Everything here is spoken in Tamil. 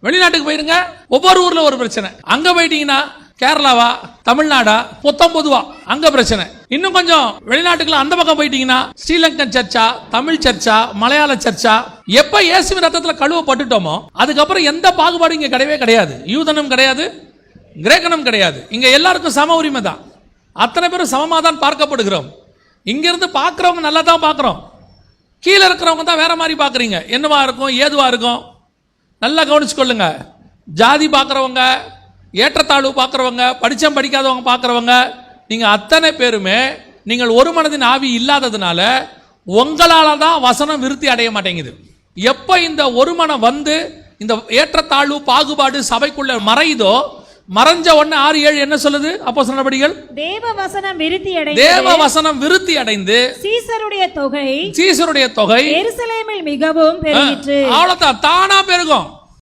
வெளிநாட்டுக்கு போயிருங்க, ஒவ்வொரு ஊர்ல ஒரு பிரச்சனை. அங்க போயிட்டீங்கன்னா கேரளாவா தமிழ்நாடா பொதுவா அங்க பிரச்சனை. இன்னும் கொஞ்சம் வெளிநாட்டுக்குள்ள அந்த பக்கம் போயிட்டீங்கன்னா ஸ்ரீலங்கன் சர்ச்சா, தமிழ் சர்ச்சா, மலையாள சர்ச்சா. எப்ப இயேசுவின் ரத்தத்துல கழுவப்பட்டுட்டோமோ அதுக்கப்புறம் எந்த பாகுபாடும் இங்க கிடையவே கிடையாது. யூதனும் கிடையாது, கிரேக்கனும் கிடையாது. இங்க எல்லாருக்கும் சம உரிமை தான். அத்தனை பேரும் சமமாக தான் பார்க்கப்படுகிறோம். இங்கிருந்து பார்க்குறவங்க நல்லா தான் பார்க்குறோம், கீழே இருக்கிறவங்க தான் வேற மாதிரி பார்க்குறீங்க. என்னவா இருக்கும், ஏதுவா இருக்கும், நல்லா கவனிச்சுக்கொள்ளுங்க. ஜாதி பார்க்குறவங்க, ஏற்றத்தாழ்வு பார்க்குறவங்க, படித்தம் படிக்காதவங்க பார்க்குறவங்க, நீங்கள் அத்தனை பேருமே நீங்கள் ஒரு மனதின் ஆவி இல்லாததுனால உங்களால் தான் வசனம் விருத்தி அடைய மாட்டேங்குது. எப்போ இந்த ஒரு மனம் வந்து இந்த ஏற்றத்தாழ்வு பாகுபாடு சபைக்குள்ள மறையுதோ, மறைஞ்ச உடனே 6:7 என்ன சொல்லுது அப்போஸ்தலர் நடபடிகள்? தேவ வசனம் விருத்தி அடைந்து சீசருடைய தொகை எருசலேமில் மிகவும் பெருகிற்று. அவ்வளவுதான், தானா பெருகும்.